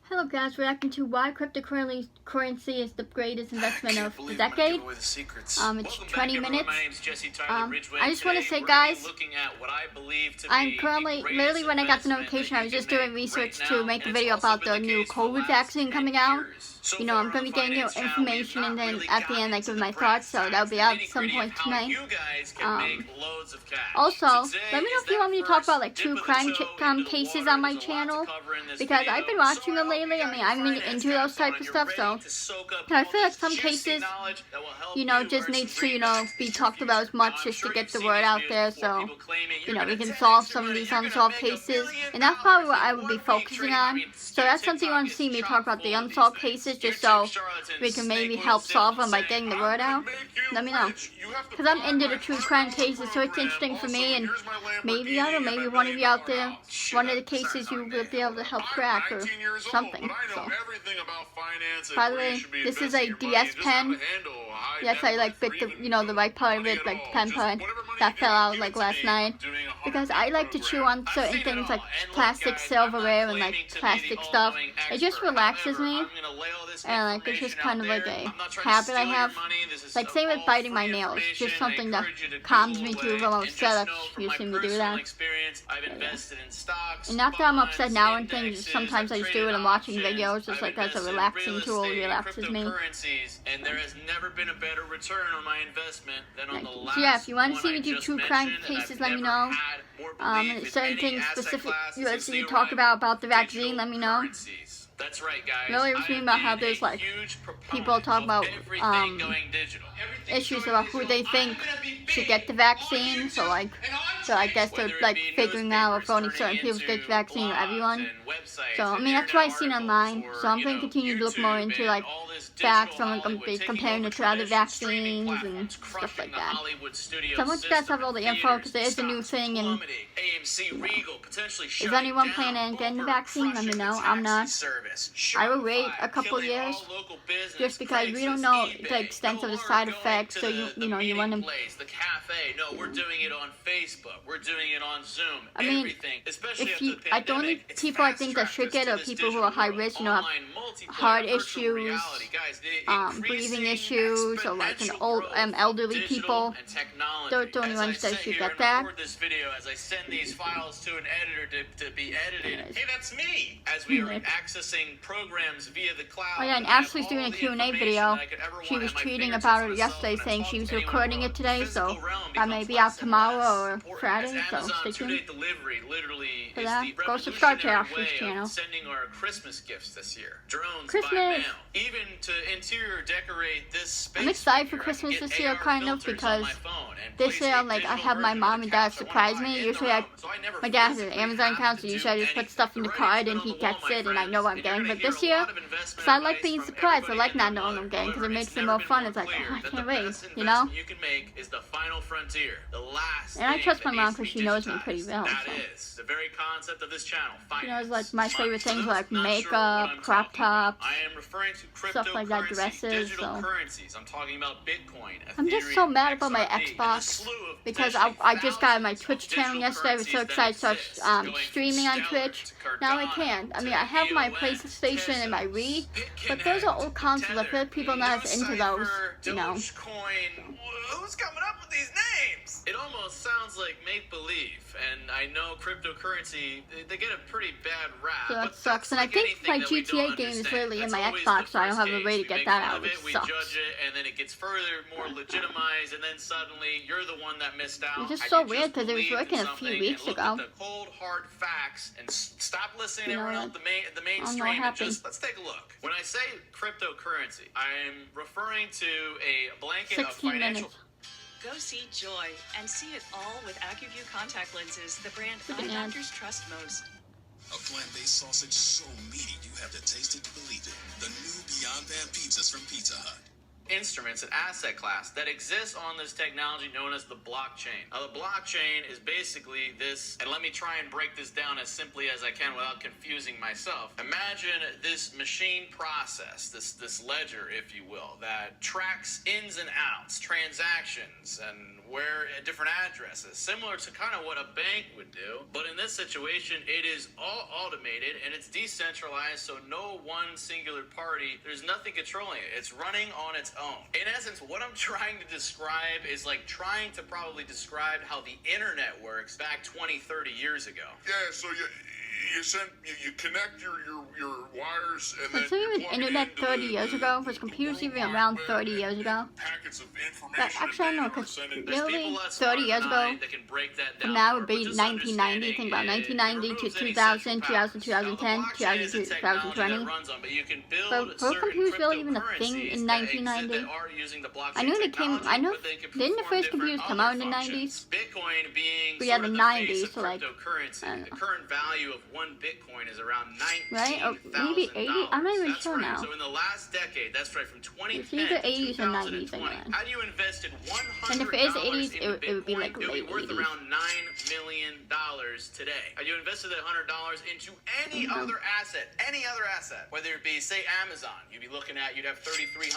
Hello guys, reacting to why cryptocurrency is the greatest investment of the decade. It's 20 minutes. I just want to say guys, I'm currently, literally when I got the notification, I was just doing research to make a video about the new COVID vaccine coming out. You know, I'm going to be getting you information and then at the end I give my thoughts, so that'll be out at some point tonight. Also, let me know if you want me to talk about like true crime cases on my channel, because I've been watching them lately. I mean, I'm into those type of stuff, so I feel like some cases, you know, just needs to, you know, be talked about as much just to get the word out there, so, you know, we can solve some of these unsolved cases, and that's probably what I would be focusing on. So that's something you want to see me talk about, the unsolved cases, just so we can maybe help solve them by getting the word out. Let me know, because I'm into the true crime cases, so it's interesting for me, and maybe, I don't know, maybe one of you out there, one of the cases you will be able to help crack or something. So. By the way, this is a DS pen. Yes, I like bit the, you know, the right part of it, like the pen part that fell out like last night, because I like to chew on certain things like plastic silverware and like plastic stuff. It just relaxes me, and like it's just kind of like a habit I have. Like same with biting my nails, just something that calms me too. If I'm upset, you see me do that. And not that I'm upset now and things, sometimes I just do it and watching videos, just like as a relaxing tool, relaxes me. And there has never been a better return on my investment than on the last. So yeah, if you want to see me do true crime cases, let me know. Certain things specific you talk about the vaccine, let me know. That's right, guys. Really, I was reading about how there's like people talk about issues about who they think should get the vaccine. So I guess they're like figuring out if only certain people get the vaccine or everyone. So I mean that's what I've seen online. So I'm going to continue to look more into like facts. I'm going to be comparing it to other vaccines and stuff like that. So once you guys have all the info, because there is a new thing, and you know, is anyone planning on getting the vaccine? Let me know. I'm not. I will wait a couple years, just because we don't know the extent of the side effects. So you know you want to. We're doing it on Facebook. We're doing it on Zoom. I mean, if you, the only people I think that should get are people who are high risk, you know, have heart issues, breathing issues, or like an old elderly people. They're the only ones that should get that. Hey, that's me. As we are accessing programs via the cloud. Oh yeah, and Ashley's doing a Q&A video. She was tweeting about it yesterday, saying she was recording it today, so that may be out tomorrow or Friday, so stay tuned for that. Go subscribe to Ashley's channel. Sending our Christmas gifts this year. Drones Christmas. by mail. Even to interior decorate this space. I'm excited for Christmas this year, kind of, because this year, like, I have my mom and dad surprise me. Usually, my dad has an Amazon account, so usually I just put stuff in the card and he gets it and I know what I'm getting. But this year, because I like being surprised, I like not knowing what I'm getting, because it makes it more fun. It's like, oh, I can't wait, you know? And I trust my mom because she knows me pretty well. So. She knows, like, my favorite things are, like, makeup, crop tops, stuff like that, dresses, so. I'm just so mad about my Xbox, because I just got my Twitch channel yesterday. I was so excited to start streaming on Twitch. Now I can't. I mean, I have my PlayStation and my Wii, but those are old consoles. I feel like people are not as into those, you know. Who's coming up with these names? It almost sounds like make-believe, and I know cryptocurrency, they get a pretty bad rap. So that sucks, and I think my GTA game is literally in my Xbox, so I don't have a way to get that out, which sucks. And then it gets further more legitimized, and then suddenly you're the one that missed out. It's just so weird, because it was working a few weeks ago. The cold, hard facts, and stop listening to everyone else, the mainstream, and just, let's take a look. When I say cryptocurrency, I'm referring to a blanket of financial... Go see Joy and see it all with AccuView contact lenses, the brand eye doctors trust most. A plant-based sausage so meaty you have to taste it to believe it. The new Beyond Pan pizzas from Pizza Hut. Instruments, an asset class that exists on this technology known as the blockchain. Now, the blockchain is basically this, and let me try and break this down as simply as I can without confusing myself. Imagine this machine process, this ledger, if you will, that tracks ins and outs, transactions, and where different addresses, similar to kind of what a bank would do. But in this situation, it is all automated and it's decentralized, so no one singular party, there's nothing controlling it. It's running on its own. In essence, what I'm trying to describe is like trying to probably describe how the internet works back 20, 30 years ago. Yeah, so you connect your wires and then considering the internet 30 years ago, was computers even around 30 years ago? packets of information. But actually, I don't know, because really, 30 years ago, that can break that from down now more, would be but just 1990, think about understanding 1990 it to removes any 2000, central powers. 2010, Now, the blockchain is a 2020. technology that runs on, but you can build But were certain computers really even a thing cryptocurrencies in that exist 1990? that are using the blockchain I knew they came, technology, I know, but they can didn't the perform first computers different come out in other the functions. 90s? Bitcoin being But yeah, sort the of the face 90s, of so like, cryptocurrency. I don't The know. current value of one Bitcoin is around Right? Or maybe 80? I'm not even That's sure right. now. So in the last decade, that's right, from 2010 It's either to 80s or 90s 2020, anyway. had you invested $100 And if it is 80s, into it would be Bitcoin, like it would be late worth 80s. around $9 million today. Had you invested that $100 into any other asset, whether it be, say, Amazon, you'd have $3,300.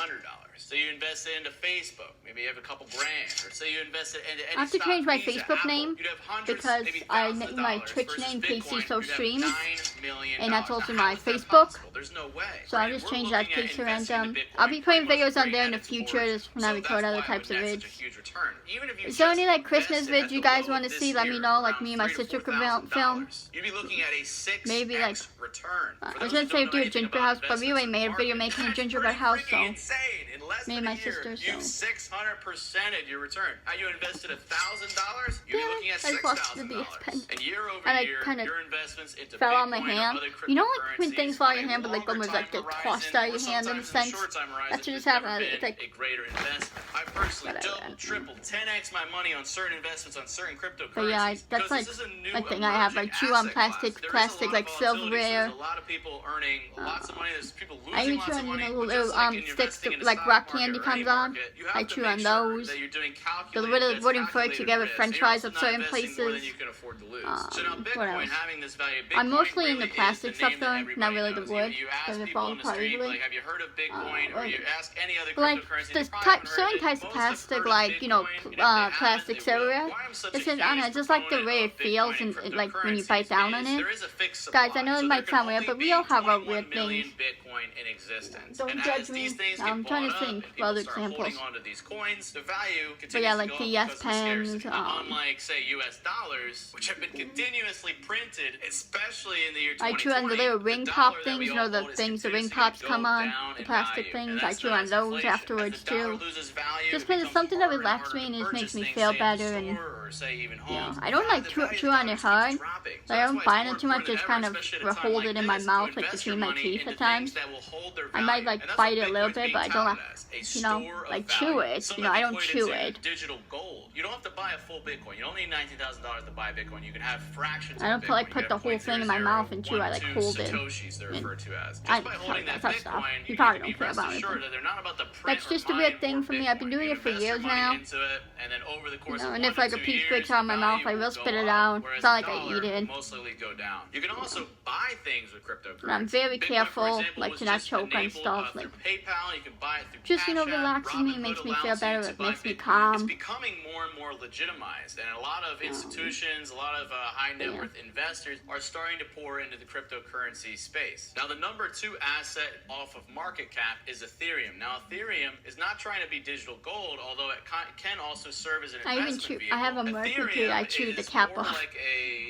So you invested into Facebook, maybe you have a couple grand. Or say you invested into any I have to stock, change my Visa, Facebook Apple, name you'd have hundreds, because maybe I thousands of named my dollars Twitch versus name Bitcoin, KCsoStreams, you'd have $9 million. and that's also Now, my how is that Facebook. possible? There's no way. So I'll right? just We're change that looking at to investing KCsoRandom. into Bitcoin I'll be putting pretty much videos on right there in at the its future origin. just when I So record that's other why types of it would net vids. such a huge return. Even if you Is there just any like Christmas invested vids at you the guys low want to this see? Let me year, know. Like around me and my $3,000 to sister could $4,000, film. you'd be looking at a 6x Maybe, like, return. I was gonna say do a gingerbread house, but we already made a video making a gingerbread house, so Insane. In less me than and my a year, sister, you've so 600%ed your return. How you invested $1,000, you'd be yeah, looking at I just watched the video $6,000. spend. And year over And I year, kinda your investments into fell Bitcoin on my or hand. other You know, like when cryptocurrencies things fall out of on your a hand, but like longer almost like time get tossed out of your horizon, hand in or a sometimes sense. short time horizon, That should just there's happen. never It's been like a greater investment. I personally whatever. doubled, tripled, 10x my money on certain investments on certain cryptocurrencies. But yeah, that's because like this is a new a thing I have. I emerging chew on asset class. plastic, There is a plastic lot like of volatility, so silverware. there's a lot of people earning lots of money. There's people I losing even lots chew of on, you money. know, but little just like in sticks investing that in the like stock rock market candy or comes any on. market, you I have to chew make on sure those. that you're doing The calculated little bets, wooden fruits calculated you get with risk, French and fries you're at also not certain investing more than places. you can afford to lose. So now Whatever. Bitcoin, having this value, Bitcoin I'm mostly really into is plastic the stuff name though, that not everybody really the knows. wood, You because ask it people falls on the apart street, easily. like, have you heard of Bitcoin? Or Like, you ask any other like cryptocurrency, there's they probably haven't heard certain of it. types of Most have plastic, heard of like, you know, Bitcoin, and if they haven't, plastic they will. silverware. Why I'm such It's a just, I don't know, huge it's just like the proponent way of it feels Bitcoin and like when you cryptocurrencies bite down on is it. there is a fixed Guys, I supply. know it So might there can sound weird, only but we be all have our 21 weird million things. Bitcoin in existence. Don't And judge as me. these things I'm get trying to bought up think and of other people start holding examples. onto these coins, the value continues But yeah, to like go up DS because of the pens, scarcity. Unlike, say, US dollars, which have been continuously printed, especially in the year 2020. I chew on the little ring the pop dollar that things, we you know, all the hold is things the ring continuously pops gonna come go on, down the in plastic value, things. and I that's chew known on as those inflation. afterwards As the dollar too. loses value, Just it because it's becomes something that harder and relaxes harder me and to it just makes purchase me things, feel say, at the better and store or, say, even you know, home. I don't like The chew value of on the it dollar hard. keeps dropping. So I that's don't why bite it's it too more much, just important kind than of ever, especially at a time hold like it in my this, mouth, to like invest your between my money teeth into at times. things that will hold their I might value. like And that's bite what it a little Bitcoin's bit, being but I don't touted as, a you know, store of like value. chew it. Some You know, have I don't equated chew to it. digital gold. You don't have to buy a full Bitcoin. You don't need $19,000 to buy Bitcoin. You can have fractions I of don't Bitcoin. like You put can the have whole thing in my mouth and chew. I like 0.012 hold it. Satoshis, they're And referred to as. I Just by holding that that's stuff. Bitcoin, You you probably can be don't care rest about it. assured that they're not about to print That's or just a weird mine thing more for me. I've been Bitcoin. doing You it for invest your years money now. into it, and then over the course You know, of and 1 if to like a 2 piece years, breaks out of my the mouth, I value will will spit go it up, out. whereas It's not the like I dollar eat it. will most likely go down. You can also buy things with cryptocurrency. I'm very Bitcoin, for careful, example, like, was to not just choke on enabled, stuff, through like, PayPal. You can buy it through just, you know, Cash App. relaxes me, Robinhood makes me feel allows you better, to it buy makes me Bitcoin. calm. It's becoming more and more legitimized, and a lot of institutions, a lot of high net worth investors are starting to pour into the cryptocurrency space. Now, the number 2 asset off of market cap is Ethereum. Now, Ethereum is not trying to be digital gold, although it can also serve as an investment vehicle. I have a mercury, I chewed the Ethereum cap is more off. like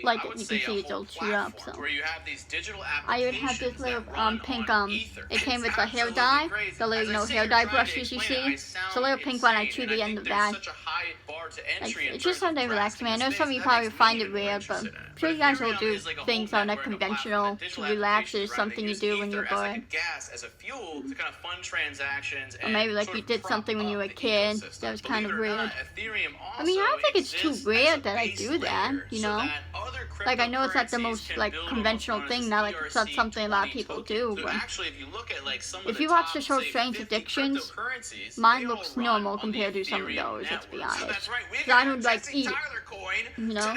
Like, I would you say can see a it's all whole chewed up, platform so. where you have these digital I even have applications this little that run pink on Ether. it came It's with a hair absolutely dye, crazy. the little, As you I know, sit hair here dye trying to brushes you explain it, see. I sound It's a little pink one, I insane, chewed and the I end think of there's that. such a high bar to Like, entry in it's just terms of something relaxing, man. I know grasping some of you the probably space. That find makes it me more weird, but interested in it. I'm sure But you guys will Ethereum do is like a things whole that are not network of conventional platforms, to digital relax. It's applications, something right? you They do use when Ether you're as like a bored. gas, as a fuel to kind of fund transactions Or maybe like sort you of did prop something when you up were a the kid. ecosystem. That was kind of Believe it or weird. not, Ethereum I mean, I don't also think it's too too rare that I do that, you know. Like, I know it's not the most, like, conventional thing now, like, it's not something a lot of people do, but if you watch the show Strange Addictions, mine looks normal compared to some of those, let's be honest. Because I don't, like, eat, you know,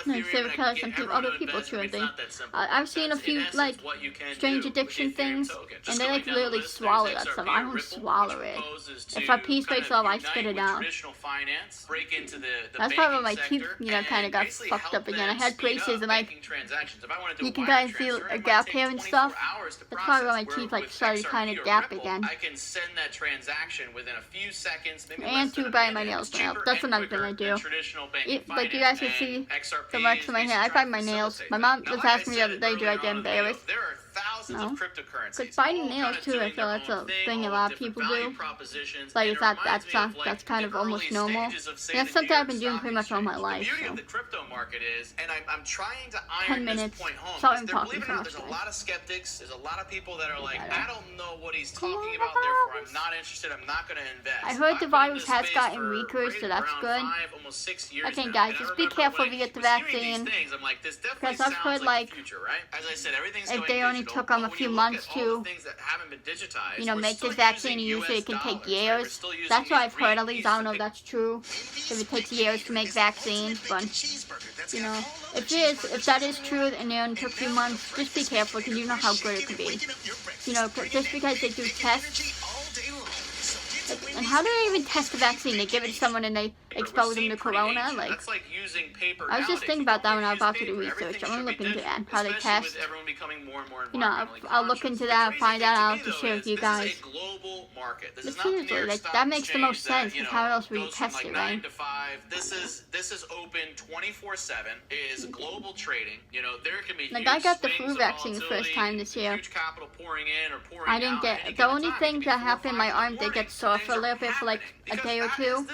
like, because some people, other people chew and things. I've seen a few, like, Strange Addiction things, and they, like, literally swallow that stuff. I don't swallow it. If a piece breaks off, I spit it out. That's probably when my teeth, you know, kind of got fucked up again. I had braces and, like, you can kind of feel a gap here and stuff. That's probably when my teeth, like, started kind of gap again. I can send that transaction within a few seconds, and to buy my nails now. That's another thing I do. Like, you guys can see the marks on my hair. I bite my nails. My mom was asking me the other day, do I get embarrassed? No. Because biting nails too, I feel that's a thing a lot of people do. Like, it's not, that's kind of almost normal. And that's something I've been doing pretty much all my life. So. 10 minutes. Sorry, I'm talking so much. There's a lot of skeptics. There's a lot of people that are like, I don't know what he's talking about, therefore I'm not interested. I'm not going to invest. I heard the virus has gotten weaker, so that's good. Okay, guys, just be careful if you get the vaccine. Because I've heard, like, if they only took them a few months to, you know, make this vaccine, usually it can take years. That's what I've heard, at least I don't know if that's true. If it takes years to make vaccines, but, you know, if that is true and it only took a few months, just be careful because you know how good it could be. You know, just because they do tests. And how do they even test the vaccine? They give it to someone and they expose them to corona? Like, I was just thinking about that when I was about to do research. I'm going to look into that, how they test. You know, I'll look into that and find that out to share with you guys. But seriously, like, that makes the most sense, because how else would you test it, right? This is open 24/7. It is global trading. You know, there can be like, I got the flu vaccine the first time this year. I didn't get, the only thing that happened, my arm did get sore for a little bit for like a day or two.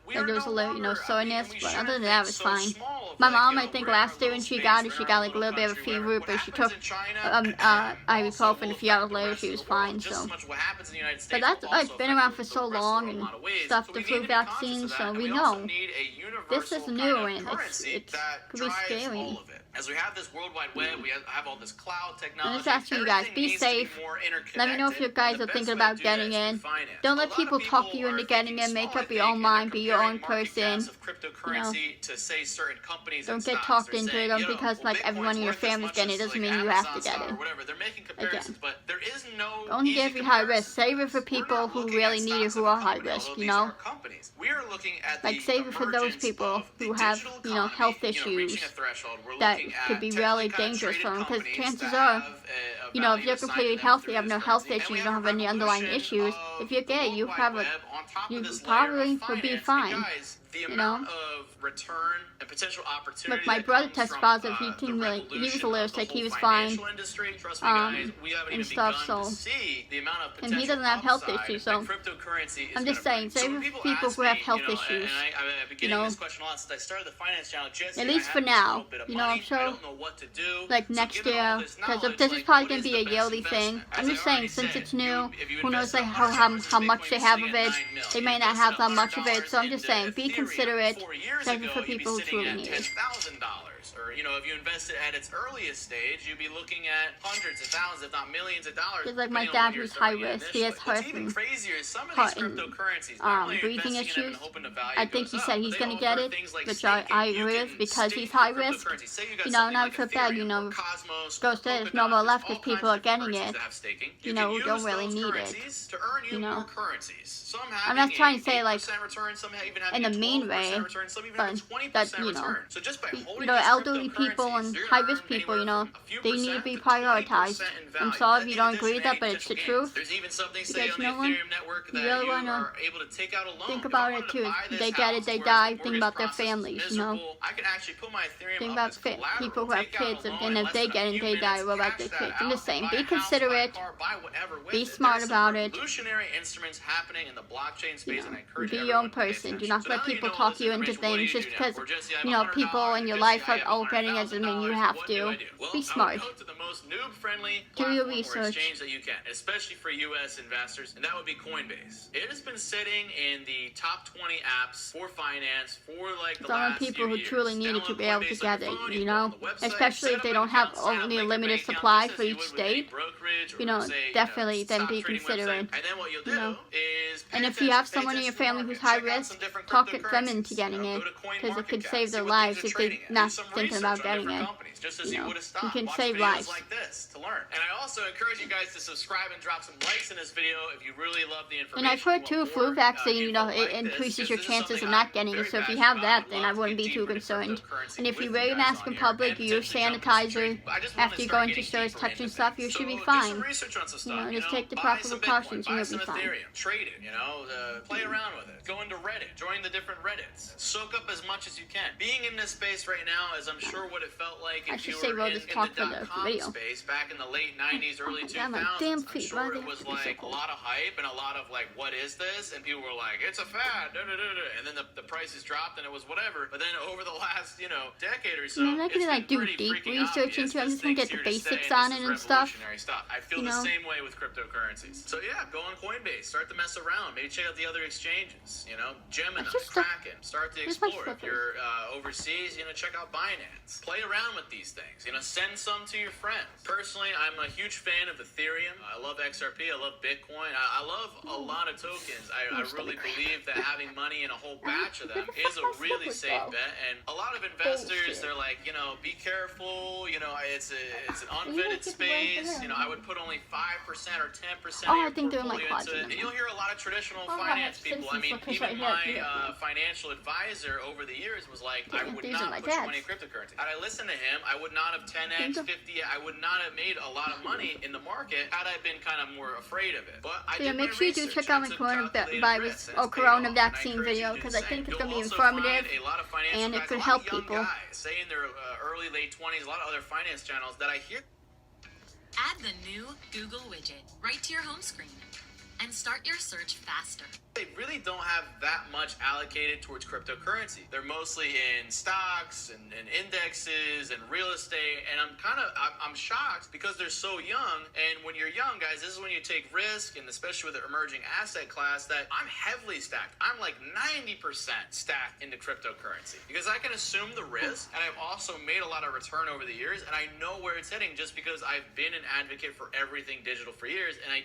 Like, there was a little, you know, soreness, but other than that, it was fine. My mom, I think last year when she got it, she got like a little bit of a fever, but she took ibuprofen a few hours later, she was fine, so. But that's, like, been around for so long and stuff, the flu vaccine, so we know. This is new and it could be scary. As we have this World Wide Web, we have all this cloud technology. I'm just asking you guys, be safe. Let me know if you guys are thinking about getting in. Don't let people talk you into getting in. Make up your own mind. Be your own person. You know, don't get talked into it because, like, everyone in your family's getting it. Doesn't mean you have to get it. Again, don't give you high risk. Save it for people who really need it, who are high risk, you know? Like, save it for those people who have, you know, health issues that could be really dangerous for them, because chances are, you know, if you're completely healthy, you have no health issues, you don't have any underlying issues, if you're gay, you probably would be fine, you know? Look, my brother tested positive, he was allergic, he was fine, and stuff, so, and he doesn't have health issues, so, I'm just saying, save for people who have health issues, you know, at least for now, you know, I'm sure, like, next year, because this is probably going to be a yearly thing. I'm just saying, since it's new, who knows, like, how much they have of it, they may not have that much of it, so I'm just saying, be considerate, save it for people who truly need it. Or, you know, if you invest it at its earliest stage, you'd be looking at hundreds of thousands, if not millions of dollars. Just like my dad, who's high risk, he has heart and breathing issues. I think he said he's going to get it, which I agree with, because he's high risk. You know, not for bad, you know, goes to if no more left because people are getting it, you know, who don't really need it, you know. I'm not trying to say, like, in a mean way, but that, you know, elderly people and high-risk people, you know, they need to be prioritized. I'm sorry if you don't agree with that, but it's the truth. Because, you know what, you really want to think about it, too. If they get it, they die, think about their families, you know. Think about people who have kids, and if they get it, they die, what about their kids? I'm just saying, be considerate, be smart about it. Be your own person. Do not let people talk you into things just because, you know, people in your life are opening it doesn't mean you have what to. do I do? Well, Be smart. I would go to the most noob-friendly Do your platform or research. exchange that you can, especially for U.S. investors, and that would be Coinbase. It has been sitting in the top 20 apps for finance for like the It's only last people few who years. truly needed to Download be able to Coinbase get on your it, phone, you go know? on the website, Especially set if up they an don't have account, sign up, only a link your limited bank account supply just for as you each would with any state. brokerage or You know, say, definitely then stock be trading considering. website. And then what you'll do You know. is pay And if you attention, have pay someone in your attention to the family who's market. high Check out risk, some different talk them into cryptocurrencies. getting Go it, to because it could CoinMarketCap, save see their what lives things if are they're trading at. not Do some thinking research about on getting different it. companies, just to You see know, what a stock. you can Watch save videos lives. like this to learn. And I also encourage you guys to subscribe and drop some likes in this video if you really love the information. And I've heard too, Want flu more, vaccine, you know, info it like this, increases because your this is chances of something not I'm getting it. very So if you passionate have about. that, I'd then love I to wouldn't get be too deeper into concerned. cryptocurrency And if with you you wear your guys mask on in here public, and you use potentially jump into some sanitizer, trades. I just wanna after you start go into getting stores, deeper touching into stuff, things. you should be So do fine. some research on some You know, stuff, just take the buy proper some precautions Bitcoin, and buy you'll some be fine. Ethereum, trade it, play around with it. Go into Reddit, join the different Reddits, soak up as much as you can. Being in this space right now is, I'm sure, what it felt like I if should you say were roll in this the talk for the dot-com video. space back in the late 90s, early Oh my God, 2000s. my damn I'm feet, sure why it they was have to be so like a cold? lot of hype and a lot of like, what is this? And people were like, it's a fad, and then the prices dropped and it was whatever. But then over the last, decade or so, I'm not gonna it's like been do pretty deep freaking research obvious into it. I'm this just gonna thing's get the here to stay, basics and on this it is and stuff. revolutionary stuff. I feel You the know? same way with cryptocurrencies. So yeah, go on Coinbase, start to mess around, maybe check out the other exchanges, Gemini, It's just Kraken, start to There's my explore. If slippers. you're overseas, check out Binance. Play around with these things, send some to your friends. Personally, I'm a huge fan of Ethereum. I love XRP, I love Bitcoin, I love a lot of tokens. I really believe that having money in a whole batch of them is a really safe bet, and a lot of investors, they're like, be careful, it's an unvetted space, I would put only 5% or 10% Oh, I of think your they're in my portfolio into closet it. And you'll hear a lot of traditional Oh, I finance have people. I Simpsons mean, slippers even right here. my financial advisor over the years was like, I would These are not my put your money dad's. in cryptocurrency. Had I listened to him, I would not have 10x, 50, I would not have made a lot of money in the market had I been kind of more afraid of it. But I So yeah, did make my sure you do research. check out my I took calculated coronavirus risks, and or it's paid corona off, and I vaccine encourage you video to do because the I think same. it's gonna be You'll also informative find a lot of financial and it guys, could a lot help of young people. guys, say in their early, late 20s, a lot of other finance channels that I hear. Add the new Google widget right to your home screen and start your search faster. They really don't have that much allocated towards cryptocurrency. They're mostly in stocks and indexes and real estate, and I'm shocked because they're so young. And when you're young, guys, this is when you take risk, and especially with the emerging asset class, that I'm heavily stacked. I'm like 90% stacked into cryptocurrency because I can assume the risk, and I've also made a lot of return over the years, and I know where it's heading just because I've been an advocate for everything digital for years, and I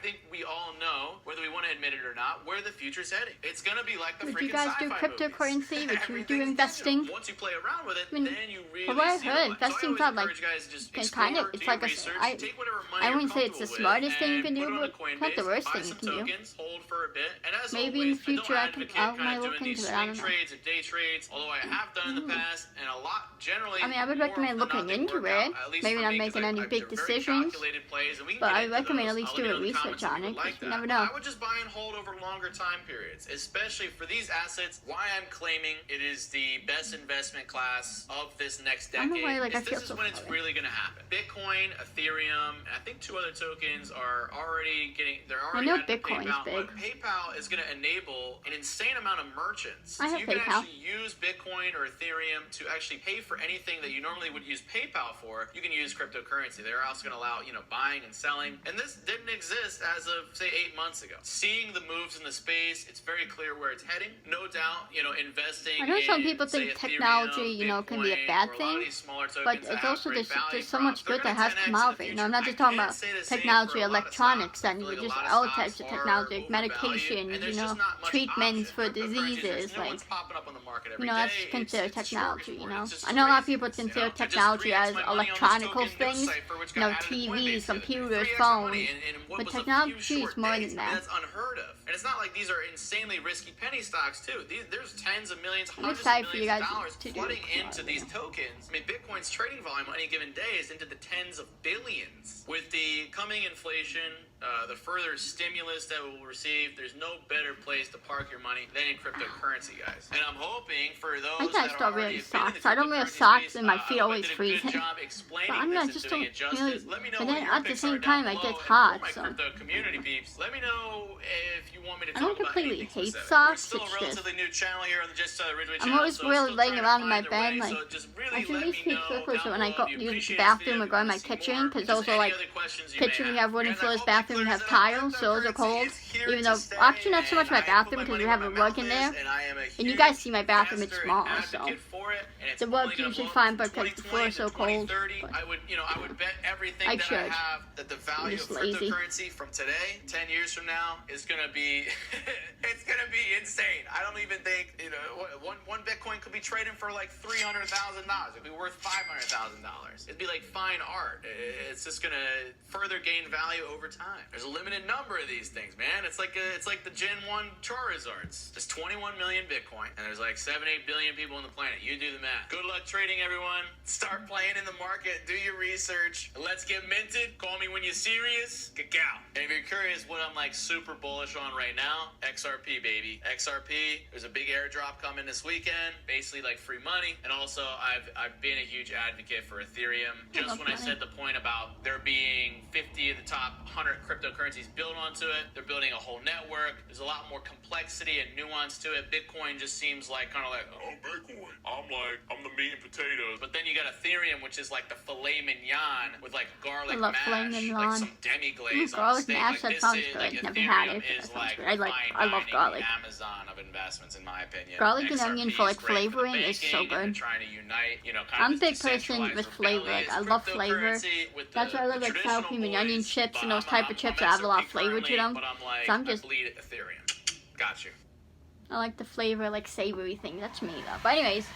think we all know, whether we want to admit it or not, where the future's heading. It's gonna be like the Would freaking you guys do sci-fi cryptocurrency? movies. Would you do Everything's investing? digital. Once you play around with it, I mean, then you really from what I see heard, the light. investing's So I not always like encourage you guys to just it's explore, kind of do it's your like a research, I take whatever money I you're wouldn't say it's the comfortable with, smartest thing you and can put it do, on but the it's not the Coinbase, worst buy thing you some can do. tokens, hold for a bit, and as Maybe always, in the future I I don't could- advocate I might doing look these into it, I swing don't know. trades or day trades, although I have done in the past, and a lot generally. I mean, I would more recommend often than looking not, they into work out, it. at least Maybe for not me, 'cause making any I've big very decisions, calculated plays, and we can but get I into recommend those. at least Let me doing know in the research comments if on you it, would like 'cause you that. never know. I would just buy and hold over longer time periods, especially for these assets. Why I'm claiming it is the best investment class of this next I don't decade. know why, like, I is feel this is so when it's far. really going to happen. Bitcoin, Ethereum, and I think 2 other tokens are already getting. They're already know at Bitcoin's PayPal. big. But PayPal is going to enable an insane amount of merchants. I have so you can PayPal. actually use Bitcoin or Ethereum to actually pay for anything that you normally would use PayPal for. You can use cryptocurrency. They're also going to allow buying and selling, and this didn't exist as of say 8 months ago. Seeing the moves in the space, it's very clear where it's heading. No doubt, investing. I know some in, people say, think Ethereum, technology, can be a Bitcoin, bad or a lot of thing, these smaller tokens but that it's have also great value there's so props. much They're good gonna that has 10x come in out the of it. future. I'm not I just talking can't about say the same technology, for a lot of electronics, stocks. I and feel like a just lot of all stocks types of are technology, overvalued, medication, and there's just not much treatments option. for Cryptocurrencies, diseases, no like, one's popping up on the market every that's day. considered It's a technology, smorgasbord. It's just I know a lot of crazy. people consider I just technology 3x as my money on this electronical token things, news cipher, which got added to TVs, Coinbase the other day. computers, 3x my phones, money in what but was a few technology is short more days. than I mean, that. that's unheard of. And it's not like these are insanely risky penny stocks too. There's tens of millions, I'm hundreds of excited for you millions guys of dollars to do flooding it. into these tokens. I mean, Bitcoin's trading volume on any given day is into the tens of billions. With the coming inflation, the further stimulus that we'll receive, there's no better place to park your money than in cryptocurrency, guys. And I'm hoping for those I think that I are still already wear been in the socks. I don't wear cryptocurrency socks space, and my I feet hope I always did a freeze. good job explaining But I'm this not and just doing don't it justice. really. Let me know But what then your at the picks same are down time, it below. gets And hot, for my so. crypto community peeps, let me know if you want me to I talk don't about completely anything hate specific. sauce, We're still it's a relatively new channel here on the Just Ridgeway I'm channel. always so really still laying trying around to in my find bed, their way, like, so just really I should let at least me keep know circles so down when I below go if you use the appreciate this bathroom video, or go in if you my wanna see kitchen, more, because just those are any like, other questions you may kitchen we have. have wooden Guys, I floors, hope that bathroom we clears have it up. tiles, so those are cold. Cryptocurrency is here Even to though, stay, actually not so much my and I bathroom put my because we money have where a my rug mouth in is, there. and I am a And you huge guys see my bathroom, it's investor and small, so advocate for it, and it's the only rug's gonna usually blow up fine, from but because the floor 2020 is so to cold. 2030. But I would bet everything I that I should. have that the value of just lazy. cryptocurrency from today, 10 years from now, is gonna be it's gonna be insane. I don't even think one Bitcoin could be trading for like $300,000. It'd be worth $500,000. It'd be like fine art. It's just gonna further gain value over time. There's a limited number of these things, man. It's like the Gen 1 Charizards. There's 21 million Bitcoin, and there's like 7-8 billion people on the planet. You do the math. Good luck trading, everyone. Start playing in the market. Do your research. Let's get minted. Call me when you're serious. Cacao. And if you're curious what I'm like super bullish on right now, XRP, baby. XRP. There's a big airdrop coming this weekend. Basically like free money. And also I've been a huge advocate for Ethereum. Just when I said the point about there being 50 of the top 100 cryptocurrencies built onto it, they're building a whole network. There's a lot more complexity and nuance to it. Bitcoin just seems like kind of like, Oh, Bitcoin. I'm the meat and potatoes. but then you got Ethereum, which is like the filet mignon with like garlic I love filet mash, mignon. like some demi-glaze on Garlic steak. mash, Like that this sounds is good. like Never Ethereum had it, but is that sounds like good. fine I love dining, garlic. the Amazon of investments, in my opinion. Garlic and XRP onion is for like great for the flavoring is so baking, and they're good. trying to unite, I'm a this big person decentralized with flavor. Like, I love flavor. cryptocurrency with That's why I love the like sour traditional cream and onion boys, chips but and those type of chips that I'm have a lot of XRP flavor to currently, them. but I'm like, So I'm just, I bleed Ethereum. Got you. I like the flavor, like savory thing. That's me though. But anyways,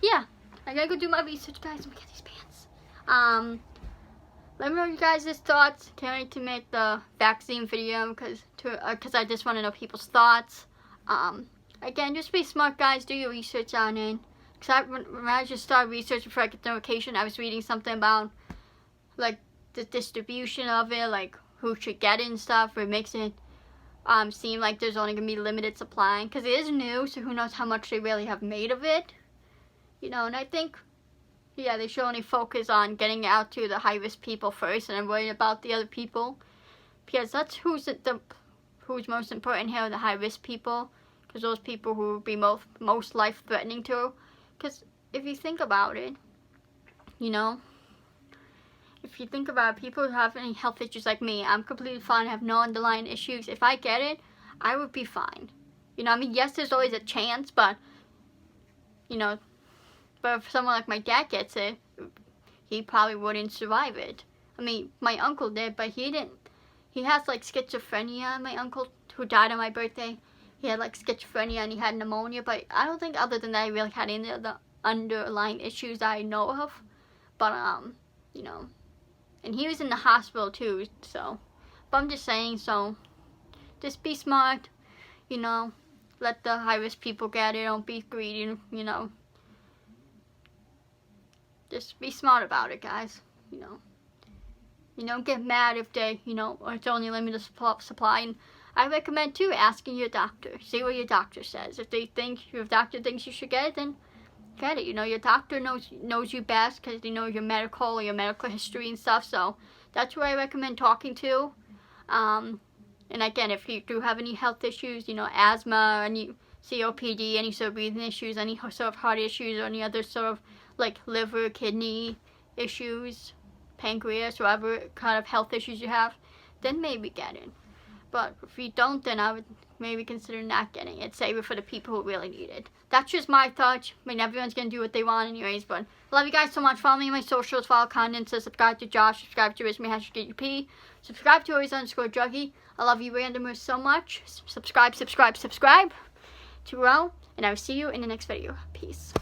yeah, I gotta go do my research, guys. Let me get these pants. Let me know you guys' thoughts. Can't wait to make the vaccine video because I just want to know people's thoughts. Again, just be smart, guys. Do your research on it. Cause when I just started researching before I get the notification, I was reading something about like the distribution of it, like who should get it and stuff. Or it makes it seem like there's only gonna be limited supply because it is new, so who knows how much they really have made of it. And I think, yeah, they should only focus on getting it out to the high-risk people first, and I'm worried about the other people because that's who's most important here, the high-risk people, because those people who will be most life-threatening to. Because if you think about it, if you think about it, people who have any health issues like me, I'm completely fine, I have no underlying issues. If I get it, I would be fine. Yes, there's always a chance, but, but if someone like my dad gets it, he probably wouldn't survive it. My uncle did, but he didn't. He has, like, schizophrenia, my uncle, who died on my birthday. He had, like, schizophrenia and he had pneumonia, but I don't think other than that he really had any of the underlying issues that I know of. But, and he was in the hospital, too, so. But I'm just saying, so, just be smart, let the high-risk people get it, don't be greedy, Just be smart about it, guys, You don't get mad if they, or it's only limited supply. And I recommend, too, asking your doctor. See what your doctor says. If your doctor thinks you should get it, then get it. Your doctor knows you best because they know your medical history and stuff. So that's where I recommend talking to. And again, if you do have any health issues, asthma, any COPD, any sort of breathing issues, any sort of heart issues, or any other sort of like liver, kidney issues, pancreas, whatever kind of health issues you have, then maybe get it. But if you don't, then I would maybe consider not getting it. Save it for the people who really need it. That's just my thoughts. Everyone's going to do what they want anyways. But I love you guys so much. Follow me on my socials, follow content, so subscribe to Josh, subscribe to Rizme, #GUP, subscribe to Always_Druggy. I love you randomers so much. Subscribe to grow. And I will see you in the next video. Peace.